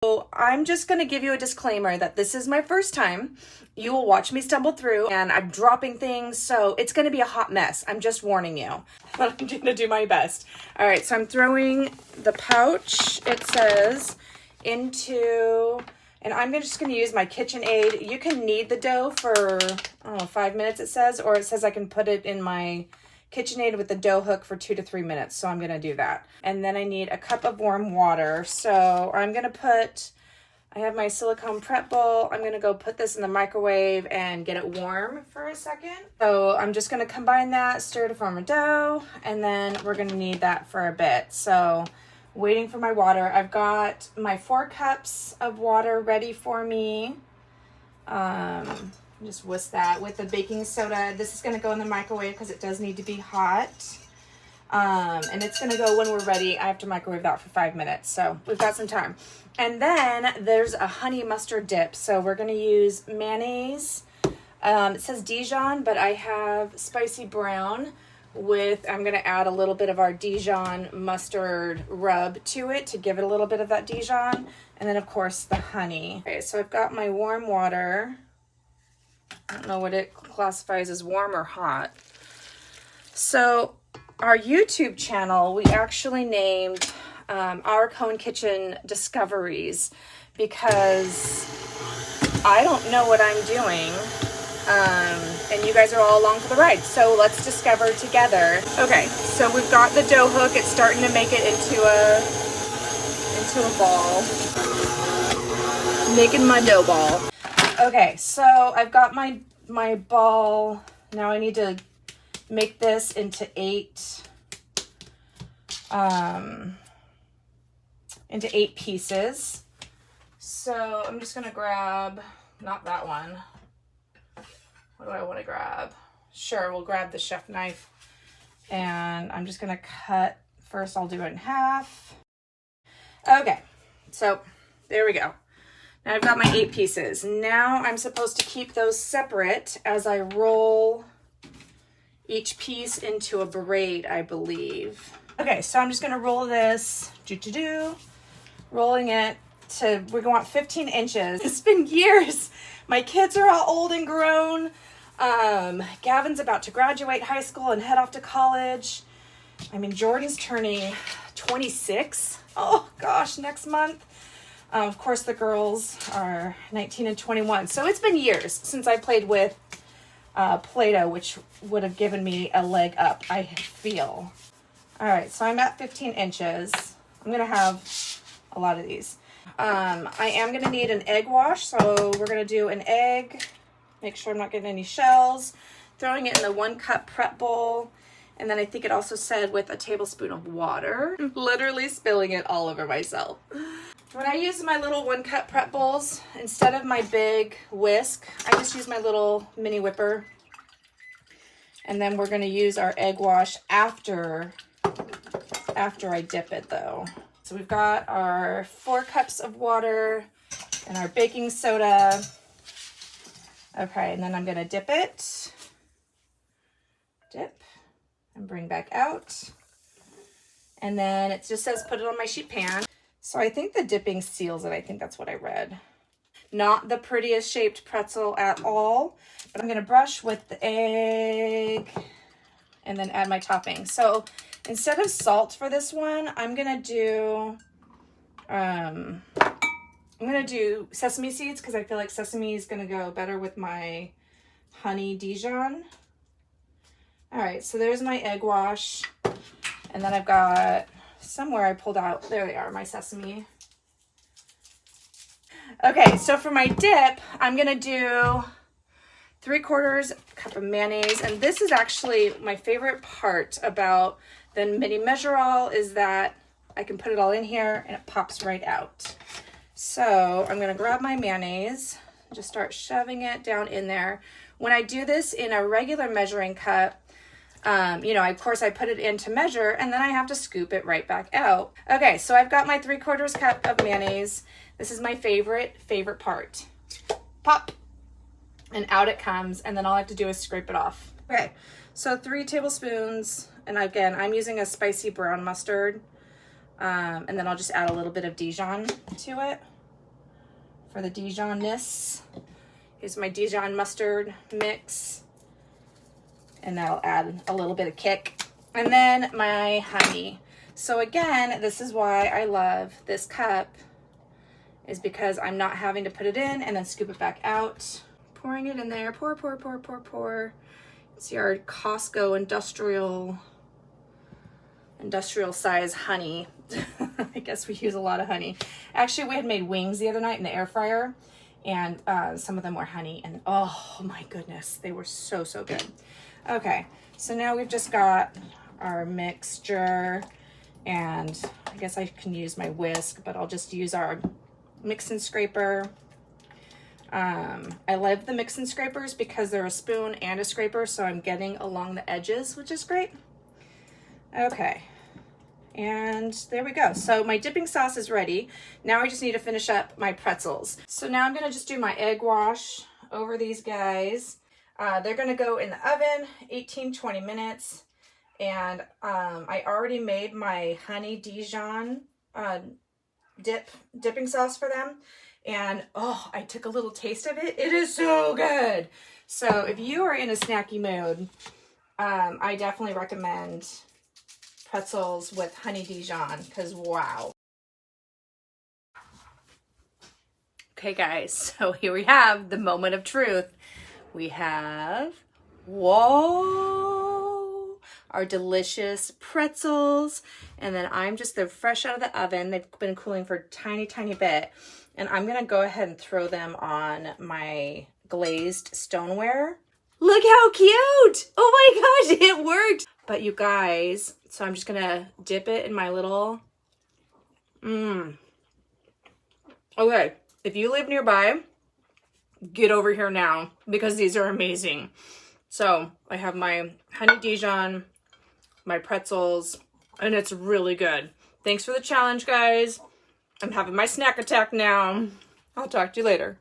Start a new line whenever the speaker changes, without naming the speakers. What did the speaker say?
So I'm just going to give you a disclaimer that this is my first time. You will watch me stumble through and I'm dropping things, so it's going to be a hot mess. I'm just warning you, but I'm going to do my best. All right, so I'm throwing the pouch, it says, into, and I'm just going to use my KitchenAid. You can knead the dough for, I don't know, 5 minutes it says, or it says I can put it in my KitchenAid with the dough hook for 2 to 3 minutes. So I'm going to do that. And then I need a cup of warm water. So I'm going to put, I have my silicone prep bowl. I'm going to go put this in the microwave and get it warm for a second. So I'm just going to combine that, stir to form a dough, and then we're going to need that for a bit. So waiting for my water. I've got my 4 cups of water ready for me. Just whisk that with the baking soda. This is going to go in the microwave because it does need to be hot. And it's going to go when we're ready. I have to microwave that for 5 minutes. So we've got some time. And then there's a honey mustard dip. So we're going to use mayonnaise. It says Dijon, but I have spicy brown with, I'm going to add a little bit of our Dijon mustard rub to it to give it a little bit of that Dijon. And then of course the honey. Okay, so I've got my warm water. I don't know what it classifies as warm or hot. So our YouTube channel, we actually named our Coan Kitchen Discoveries because I don't know what I'm doing. And you guys are all along for the ride. So let's discover together. Okay, so we've got the dough hook. It's starting to make it into a ball. Making my dough ball. Okay, so I've got my ball. Now I need to make this into 8 pieces. So I'm just gonna grab, not that one. What do I want to grab? Sure, we'll grab the chef knife. And I'm just gonna cut, first I'll do it in half. Okay, so there we go. Now I've got my 8 pieces. Now I'm supposed to keep those separate as I roll each piece into a braid, I believe. Okay, so I'm just gonna roll this, rolling it to, we're going 15 inches. It's been years. My kids are all old and grown. Gavin's about to graduate high school and head off to college. I mean, Jordan's turning 26. Oh gosh, next month. Of course, the girls are 19 and 21. So it's been years since I played with Play-Doh, which would have given me a leg up, I feel. All right, so I'm at 15 inches. I'm going to have a lot of these. I am going to need an egg wash. So we're going to do an egg. Make sure I'm not getting any shells. Throwing it in the 1 cup prep bowl. And then I think it also said with a tablespoon of water. I'm literally spilling it all over myself. When I use my little 1 cup prep bowls, instead of my big whisk, I just use my little mini whipper. And then we're going to use our egg wash after I dip it though. So we've got our 4 cups of water and our baking soda. Okay, and then I'm going to dip it. Dip and bring back out. And then it just says put it on my sheet pan. So I think the dipping seals it. I think that's what I read. Not the prettiest shaped pretzel at all, but I'm going to brush with the egg and then add my topping. So instead of salt for this one, I'm going to do sesame seeds because I feel like sesame is going to go better with my Honey Dijon. All right, so there's my egg wash. And then I've got somewhere I pulled out, there they are, my sesame. Okay, so for my dip, I'm gonna do 3/4 cup of mayonnaise. And this is actually my favorite part about the mini measure-all is that I can put it all in here and it pops right out. So I'm gonna grab my mayonnaise, just start shoving it down in there. When I do this in a regular measuring cup, you know, of course I put it in to measure and then I have to scoop it right back out. Okay, so I've got my 3/4 cup of mayonnaise. This is my favorite part. Pop, and out it comes, and then all I have to do is scrape it off. Okay, so 3 tablespoons, and again, I'm using a spicy brown mustard, and then I'll just add a little bit of Dijon to it. for the Dijonness. Here's my Dijon mustard mix. And that'll add a little bit of kick. And then my honey. So again, this is why I love this cup, is because I'm not having to put it in and then scoop it back out. Pouring it in there, pour, pour, pour, pour, pour. It's your Costco industrial size honey. I guess we use a lot of honey. Actually, we had made wings the other night in the air fryer, and some of them were honey, and oh my goodness, they were so, so good. Okay, so now we've just got our mixture, and I guess I can use my whisk, but I'll just use our mix and scraper. I love the mix and scrapers because they're a spoon and a scraper, so I'm getting along the edges, which is great. Okay, and there we go. So my dipping sauce is ready. Now I just need to finish up my pretzels. So now I'm gonna just do my egg wash over these guys. They're gonna go in the oven 18-20 minutes. And I already made my Honey Dijon dipping sauce for them. And oh, I took a little taste of it. It is so good. So if you are in a snacky mood, I definitely recommend pretzels with Honey Dijon, because wow. Okay guys, so here we have the moment of truth. We have, whoa, our delicious pretzels. And then they're fresh out of the oven. They've been cooling for a tiny, tiny bit. And I'm gonna go ahead and throw them on my glazed stoneware. Look how cute! Oh my gosh, it worked! But you guys, so I'm just gonna dip it in my little, Okay, if you live nearby, get over here now, because these are amazing. So I have my Honey Dijon, my pretzels, and it's really good. Thanks for the challenge, guys. I'm having my snack attack now. I'll talk to you later.